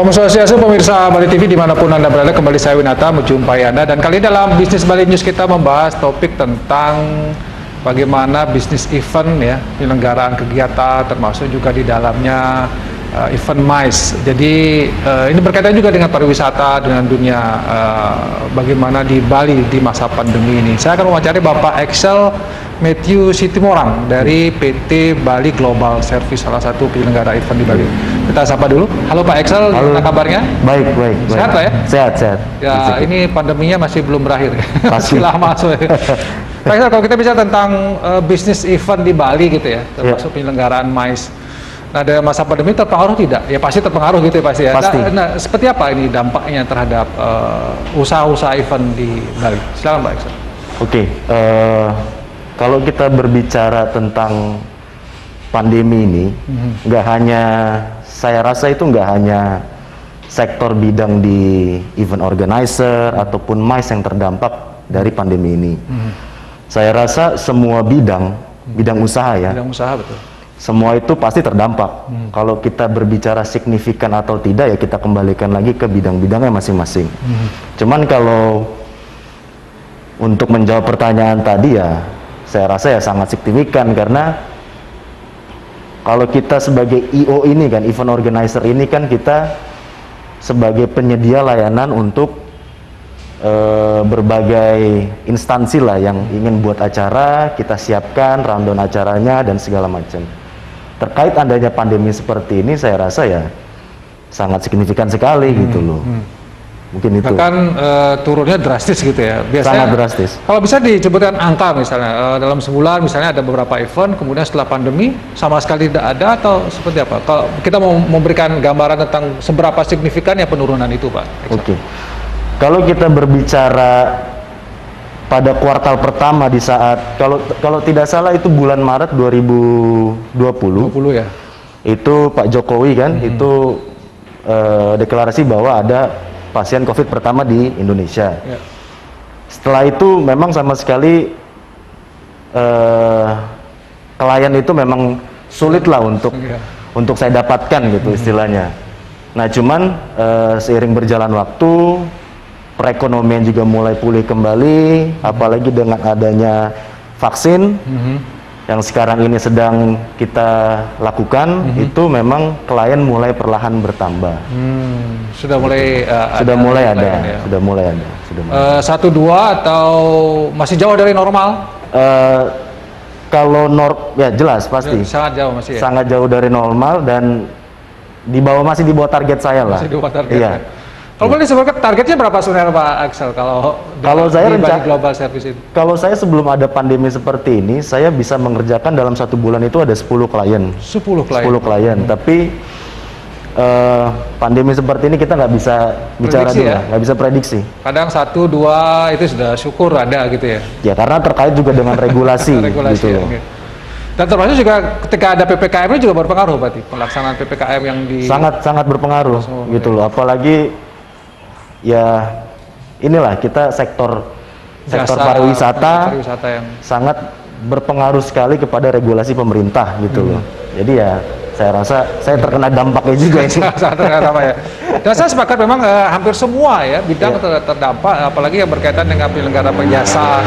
Om Swastiastu pemirsa Bali TV dimanapun Anda berada, kembali saya Winata menjumpai Anda, dan kali ini dalam Bisnis Bali News kita membahas topik tentang bagaimana bisnis event ya, penyelenggaraan kegiatan termasuk juga di dalamnya event MICE. Jadi ini berkaitan juga dengan pariwisata, dengan dunia bagaimana di Bali di masa pandemi ini. Saya akan mewawancari Bapak Excel Matthew Sitimorang dari PT Bali Global Service, salah satu penyelenggara event di Bali. Kita sapa dulu. Halo Pak Excel, gimana kabarnya? Baik. Sehat lah ya? Sehat. Ya, ini pandeminya masih belum berakhir. Masih lama soalnya. Pak Excel, kalau kita bicara tentang bisnis event di Bali gitu ya, termasuk penyelenggaraan MICE. Nah, dari masa pandemi terpengaruh tidak? Ya pasti terpengaruh gitu ya pasti ya. Pasti. Nah, seperti apa ini dampaknya terhadap usaha-usaha event di Bali? Silakan Pak Excel. Oke, kalau kita berbicara tentang pandemi ini, nggak hanya, saya rasa itu nggak hanya sektor bidang di event organizer ataupun MICE yang terdampak dari pandemi ini. Saya rasa semua bidang usaha ya. Bidang usaha, betul. Semua itu pasti terdampak. Kalau kita berbicara signifikan atau tidak, ya kita kembalikan lagi ke bidang-bidangnya masing-masing. Cuman kalau untuk menjawab pertanyaan tadi ya, saya rasa ya sangat signifikan, karena kalau kita sebagai IO ini kan, event organizer ini kan, kita sebagai penyedia layanan untuk berbagai instansi lah yang ingin buat acara, kita siapkan rundown acaranya dan segala macam. Terkait adanya pandemi seperti ini, saya rasa ya sangat signifikan sekali gitu loh. Mungkin itu. Bahkan turunnya drastis gitu ya. Biasanya, sangat drastis. Kalau bisa disebutkan angka misalnya, dalam sebulan misalnya ada beberapa event, kemudian setelah pandemi sama sekali tidak ada, atau seperti apa? Kalau kita mau memberikan gambaran tentang seberapa signifikannya penurunan itu, Pak. Oke. Kalau kita berbicara pada kuartal pertama di saat, kalau tidak salah itu bulan Maret 2020 ya. Itu Pak Jokowi kan, itu deklarasi bahwa ada pasien COVID pertama di Indonesia. Ya. Setelah itu memang sama sekali klien itu memang sulit lah untuk saya dapatkan gitu istilahnya. Nah, cuman seiring berjalan waktu, perekonomian juga mulai pulih kembali, apalagi dengan adanya vaksin yang sekarang ini sedang kita lakukan, itu memang klien mulai perlahan bertambah. Sudah mulai ada. Satu dua atau masih jauh dari normal? Kalau ya jelas pasti. Sangat jauh masih. Ya? Sangat jauh dari normal, dan masih di bawah target saya lah. Masih di bawah target. Iya. Ya. Kalau boleh disebutkan targetnya berapa sebenarnya Pak Excel kalau saya Bali Global Service itu? Kalau saya sebelum ada pandemi seperti ini, saya bisa mengerjakan dalam satu bulan itu ada 10 klien. 10 klien. 10 klien. Tapi pandemi seperti ini kita nggak bisa bicara dulu, nggak bisa prediksi. Kadang 1, 2 itu sudah syukur ada gitu ya. Ya, karena terkait juga dengan regulasi, gitu loh. Okay. Dan termasuk juga ketika ada PPKM ini juga berpengaruh, berarti pelaksanaan PPKM yang di sangat berpengaruh gitu loh. Apalagi ya inilah, kita sektor pariwisata yang sangat berpengaruh sekali kepada regulasi pemerintah gitu loh. Jadi ya saya rasa saya terkena dampaknya juga ini. Ya. Dan saya sepakat memang hampir semua ya bidang terdampak, apalagi yang berkaitan dengan penyelenggara jasa,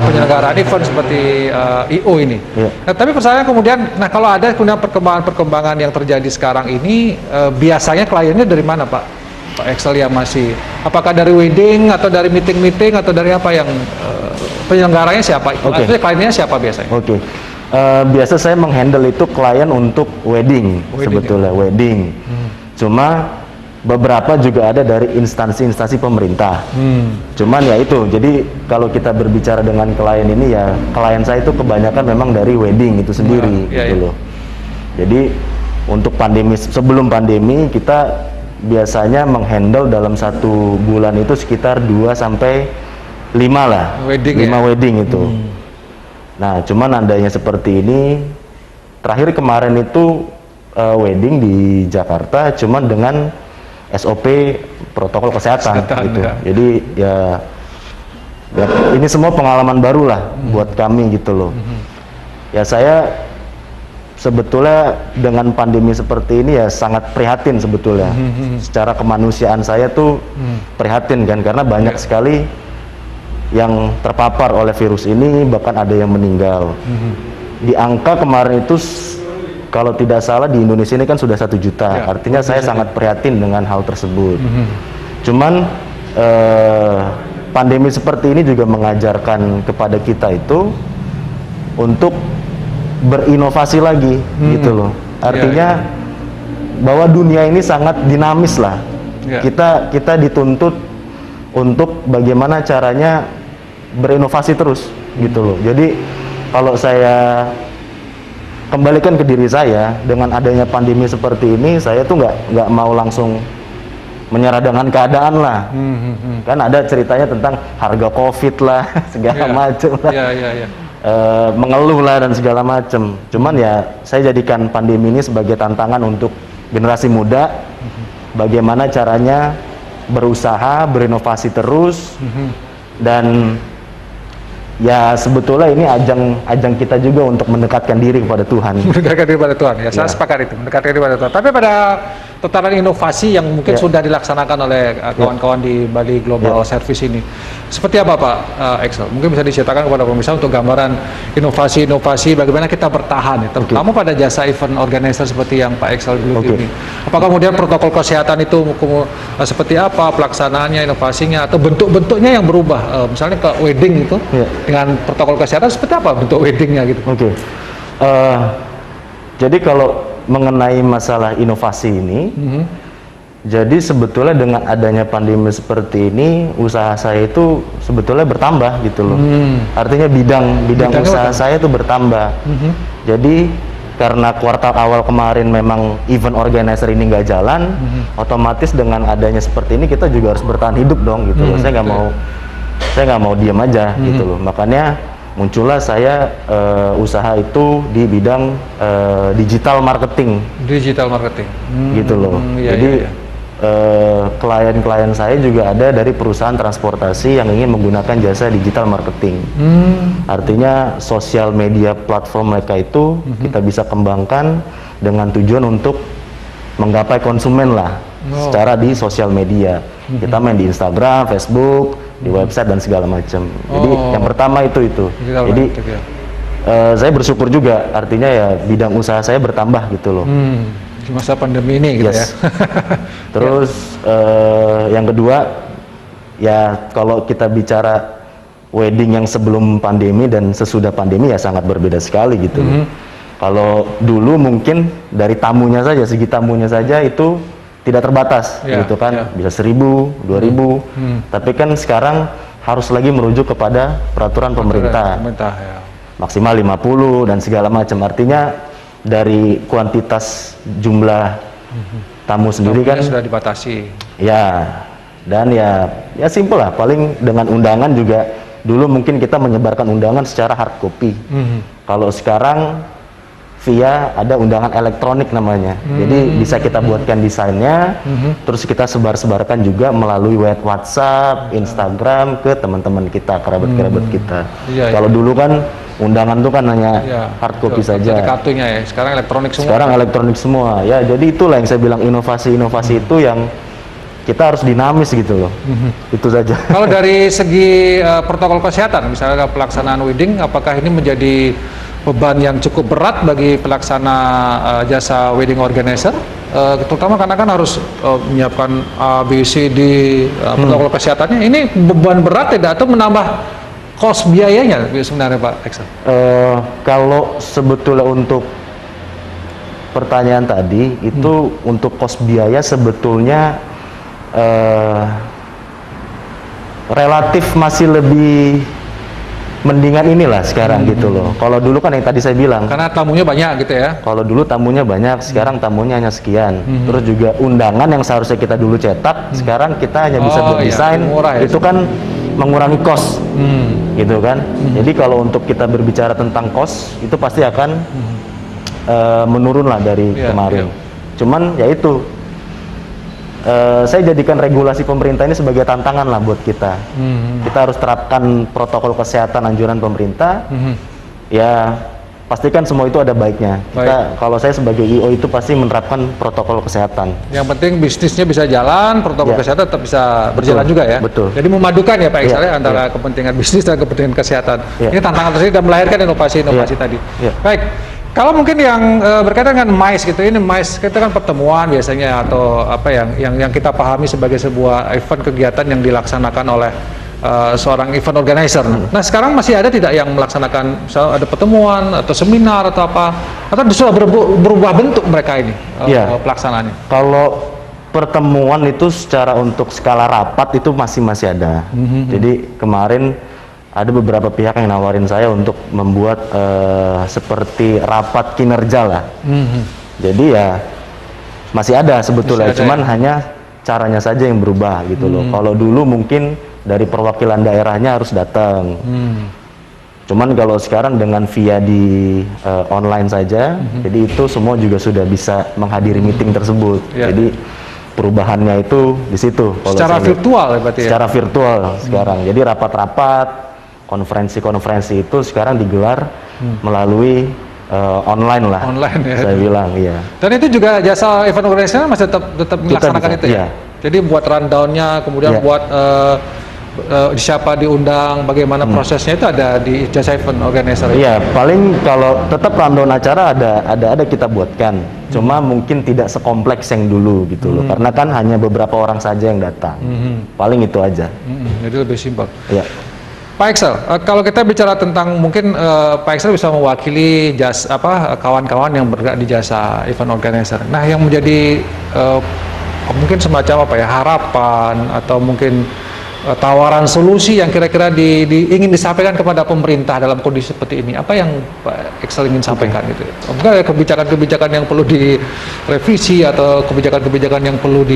penyelenggaraan event seperti IO ini. Nah, tapi pertanyaan kemudian, kalau ada perkembangan yang terjadi sekarang ini, biasanya kliennya dari mana Pak Excel yang masih, apakah dari wedding atau dari meeting atau dari apa yang penyelenggaranya siapa? Maksudnya kliennya siapa biasanya? Biasa saya menghandle itu klien untuk wedding sebetulnya. Wedding. Cuma beberapa juga ada dari instansi-instansi pemerintah. Cuman ya itu, jadi kalau kita berbicara dengan klien ini ya, klien saya itu kebanyakan memang dari wedding itu sendiri gitu loh. Jadi untuk sebelum pandemi kita biasanya menghandle dalam satu bulan itu sekitar 2 sampai 5 lah. Wedding itu. Nah, cuman adanya seperti ini, terakhir kemarin itu wedding di Jakarta, cuman dengan SOP protokol kesehatan gitu. Ya. Jadi ya ini semua pengalaman baru lah buat kami gitu loh. Ya saya sebetulnya dengan pandemi seperti ini ya sangat prihatin sebetulnya. Secara kemanusiaan saya tuh prihatin kan, karena banyak sekali yang terpapar oleh virus ini, bahkan ada yang meninggal. Di angka kemarin itu kalau tidak salah di Indonesia ini kan sudah 1 juta. Artinya saya sangat prihatin dengan hal tersebut. Cuman pandemi seperti ini juga mengajarkan kepada kita itu untuk berinovasi lagi gitu loh. Artinya bahwa dunia ini sangat dinamis lah. Kita dituntut untuk bagaimana caranya berinovasi terus gitu loh. Jadi kalau saya kembalikan ke diri saya, dengan adanya pandemi seperti ini, saya tuh nggak mau langsung menyerah dengan keadaan lah. Kan ada ceritanya tentang harga COVID lah, segala macam lah. Mengeluh lah dan segala macam. Cuman ya saya jadikan pandemi ini sebagai tantangan untuk generasi muda, bagaimana caranya berusaha, berinovasi terus, dan ya sebetulnya ini ajang kita juga untuk mendekatkan diri kepada Tuhan. Mendekatkan diri kepada Tuhan, ya saya sepakat itu, mendekatkan diri kepada Tuhan. Tapi pada tataran inovasi yang mungkin sudah dilaksanakan oleh kawan-kawan di Bali Global Service ini, seperti apa Pak Excel? Mungkin bisa diceritakan kepada pemirsa untuk gambaran inovasi-inovasi bagaimana kita bertahan, ya, terutama pada jasa event organizer seperti yang Pak Excel dulu ini. Apakah kemudian protokol kesehatan itu seperti apa pelaksanaannya, inovasinya, atau bentuk-bentuknya yang berubah? Misalnya ke wedding itu dengan protokol kesehatan seperti apa bentuk weddingnya gitu? Jadi kalau mengenai masalah inovasi ini, jadi sebetulnya dengan adanya pandemi seperti ini, usaha saya itu sebetulnya bertambah gitu loh. Artinya bidang usaha saya itu bertambah. Jadi karena kuartal awal kemarin memang event organizer ini nggak jalan, otomatis dengan adanya seperti ini kita juga harus bertahan hidup dong gitu loh. Saya nggak mau diam aja gitu loh. Makanya muncullah saya usaha itu di bidang digital marketing. Gitu loh. Jadi klien-klien saya juga ada dari perusahaan transportasi yang ingin menggunakan jasa digital marketing. Artinya sosial media platform mereka itu kita bisa kembangkan dengan tujuan untuk menggapai konsumen lah secara di sosial media. Kita main di Instagram, Facebook, di website dan segala macam. Jadi yang pertama itu. Jadi saya bersyukur juga, artinya ya bidang usaha saya bertambah gitu loh. Di masa pandemi ini gitu ya. Terus yang kedua ya kalau kita bicara wedding yang sebelum pandemi dan sesudah pandemi ya sangat berbeda sekali gitu loh. Kalau dulu mungkin dari tamunya saja, segi tamunya saja itu tidak terbatas gitu kan, bisa 1.000, 2.000. Tapi kan sekarang harus lagi merujuk kepada peraturan pemerintah. Maksimal 50 dan segala macam. Artinya dari kuantitas jumlah tamu sendiri kan sudah dibatasi. Ya. Dan ya simpel lah, paling dengan undangan juga dulu mungkin kita menyebarkan undangan secara hard copy. Kalau sekarang via ada undangan elektronik namanya. Jadi bisa kita buatkan desainnya, terus kita sebar-sebarkan juga melalui WhatsApp, Instagram ke teman-teman kita, kerabat-kerabat kita. Kalau dulu kan undangan tuh kan hanya hard copy saja. Kartunya ya, sekarang elektronik semua. Sekarang elektronik semua. Ya, jadi itulah yang saya bilang inovasi-inovasi itu yang kita harus dinamis gitu loh. Itu saja. Kalau dari segi protokol kesehatan, misalnya pelaksanaan wedding, apakah ini menjadi beban yang cukup berat bagi pelaksana jasa wedding organizer, terutama karena kan harus menyiapkan A, B, C, D, protokol kesehatannya. Ini beban berat tidak atau menambah cost biayanya sebenarnya Pak Excel? Kalau sebetulnya untuk pertanyaan tadi itu untuk cost biaya sebetulnya relatif masih lebih mendingan inilah sekarang gitu loh. Kalau dulu kan yang tadi saya bilang, karena tamunya banyak gitu ya. Kalau dulu tamunya banyak, sekarang tamunya hanya sekian. Terus juga undangan yang seharusnya kita dulu cetak, sekarang kita hanya bisa buat desain. Itu kan mengurangi cost, gitu kan. Jadi kalau untuk kita berbicara tentang cost, itu pasti akan menurun lah dari kemarin. Cuman ya itu, saya jadikan regulasi pemerintah ini sebagai tantangan lah buat kita. Kita harus terapkan protokol kesehatan anjuran pemerintah. Ya pastikan semua itu ada baiknya. Kita, kalau saya sebagai IO itu pasti menerapkan protokol kesehatan. Yang penting bisnisnya bisa jalan, protokol kesehatan tetap bisa berjalan juga ya. Betul. Jadi memadukan ya Pak Iksal antara kepentingan bisnis dan kepentingan kesehatan. Ini tantangan tersendiri dan melahirkan inovasi-inovasi tadi. Baik. Kalau mungkin yang berkaitan dengan MICE gitu, ini MICE kita kan pertemuan biasanya atau apa yang kita pahami sebagai sebuah event kegiatan yang dilaksanakan oleh seorang event organizer. Nah sekarang masih ada tidak yang melaksanakan, misalnya ada pertemuan atau seminar atau apa, atau sudah berubah bentuk mereka ini pelaksanaannya? Kalau pertemuan itu secara untuk skala rapat itu masih ada. Jadi kemarin ada beberapa pihak yang nawarin saya untuk membuat seperti rapat kinerja lah. Jadi ya masih ada sebetulnya, cuman hanya caranya saja yang berubah gitu loh. Kalau dulu mungkin dari perwakilan daerahnya harus datang. Cuman kalau sekarang dengan via di online saja, jadi itu semua juga sudah bisa menghadiri meeting tersebut. Jadi perubahannya itu di situ. Secara virtual ya berarti ya? Secara virtual sekarang. Jadi rapat-rapat, konferensi-konferensi itu sekarang digelar melalui online lah. Online ya. Saya bilang, iya. Dan itu juga jasa event organizer masih tetap melaksanakan itu ya? Jadi buat rundown-nya, kemudian buat siapa diundang, bagaimana prosesnya itu ada di jasa event organizer. Iya, paling kalau tetap rundown acara ada kita buatkan. Cuma mungkin tidak sekompleks yang dulu gitu loh. Karena kan hanya beberapa orang saja yang datang. Paling itu aja. Jadi lebih simpel. Iya. Pak Iksal, kalau kita bicara tentang mungkin Pak Iksal bisa mewakili kawan-kawan yang bergerak di jasa event organizer. Nah, yang menjadi mungkin semacam harapan atau mungkin tawaran solusi yang kira-kira ingin disampaikan kepada pemerintah dalam kondisi seperti ini, apa yang Pak Iksal ingin sampaikan gitu? Mungkin ada kebijakan-kebijakan yang perlu direvisi atau kebijakan-kebijakan yang perlu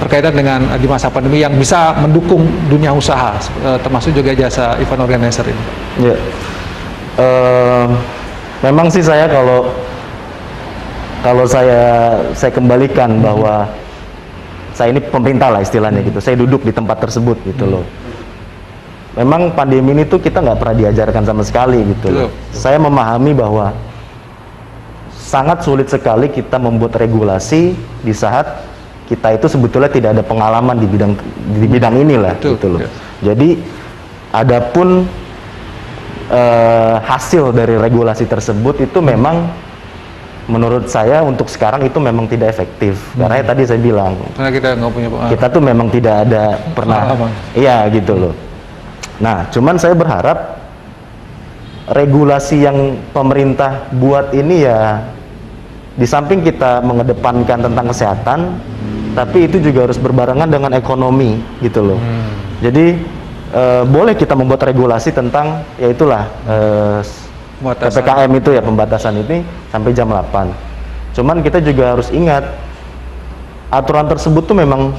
berkaitan dengan di masa pandemi yang bisa mendukung dunia usaha, termasuk juga jasa event organizer ini. Ya, memang sih saya kalau saya kembalikan bahwa saya ini pemerintah lah istilahnya gitu, saya duduk di tempat tersebut gitu loh. Memang pandemi ini tuh kita nggak pernah diajarkan sama sekali gitu loh. Saya memahami bahwa sangat sulit sekali kita membuat regulasi di saat kita itu sebetulnya tidak ada pengalaman di bidang inilah gitu loh. Jadi adapun hasil dari regulasi tersebut itu memang menurut saya untuk sekarang itu memang tidak efektif. Karena tadi saya bilang karena kita nggak punya kita tuh memang tidak ada pernah iya gitu loh. Nah cuman saya berharap regulasi yang pemerintah buat ini ya di samping kita mengedepankan tentang kesehatan, tapi itu juga harus berbarengan dengan ekonomi gitu loh. Jadi boleh kita membuat regulasi tentang ya itulah PPKM itu ya, pembatasan ini sampai jam 8. Cuman kita juga harus ingat aturan tersebut tuh memang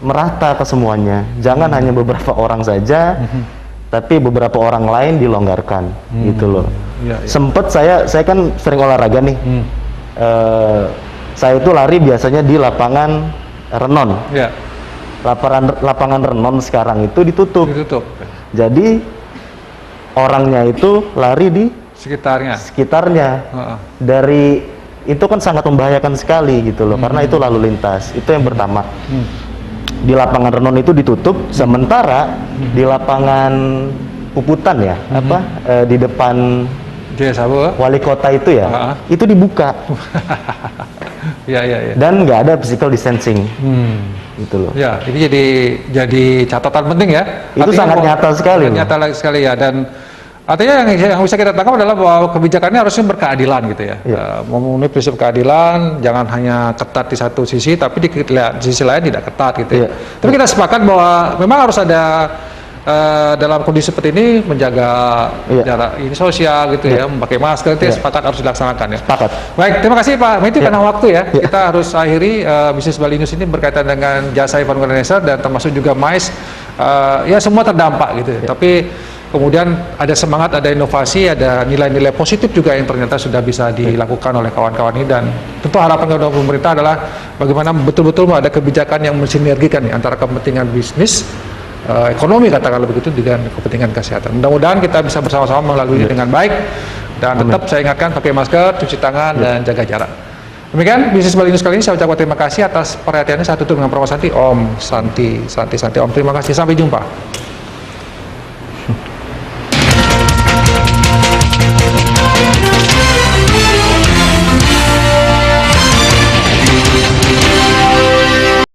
merata ke semuanya. Jangan hanya beberapa orang saja, tapi beberapa orang lain dilonggarkan gitu loh. Sempet saya kan sering olahraga nih. Saya itu lari biasanya di lapangan Renon. Lapangan Renon sekarang itu ditutup. Jadi orangnya itu lari di sekitarnya. Dari itu kan sangat membahayakan sekali gitu loh, karena itu lalu lintas. Itu yang pertama. Di lapangan Renon itu ditutup, sementara di lapangan Puputan ya, di depan wali kota itu ya, itu dibuka. Dan nggak ada physical distancing. Gitu loh. Ya, ini jadi catatan penting ya. Itu artinya sangat nyata sekali. Nyata sekali ya, dan artinya yang bisa kita tangkap adalah bahwa kebijakannya harusnya berkeadilan gitu ya. Memenuhi prinsip keadilan, jangan hanya ketat di satu sisi, tapi di sisi lain tidak ketat gitu ya. Tapi kita sepakat bahwa memang harus ada dalam kondisi seperti ini menjaga jarak ini sosial gitu ya, memakai masker itu sepakat harus dilaksanakan ya. Sepakat. Baik, terima kasih Pak Mehdi karena waktu ya. Kita harus akhiri bisnis Bali News ini berkaitan dengan jasa event organizer dan termasuk juga MICE. Ya semua terdampak gitu ya. Tapi kemudian ada semangat, ada inovasi, ada nilai-nilai positif juga yang ternyata sudah bisa dilakukan oleh kawan-kawan ini, dan tentu harapan kepada pemerintah adalah bagaimana betul-betul ada kebijakan yang mensinergikan antara kepentingan bisnis, ekonomi katakanlah begitu, dengan kepentingan kesehatan. Mudah-mudahan kita bisa bersama-sama melalui ini dengan baik. Dan Amin. tetap saya ingatkan pakai masker, cuci tangan, dan jaga jarak. Demikian bisnis Bali News kali ini, saya ucapkan terima kasih atas perhatiannya. Saya tutup dengan promo Santi. Om Santi. Om terima kasih, sampai jumpa.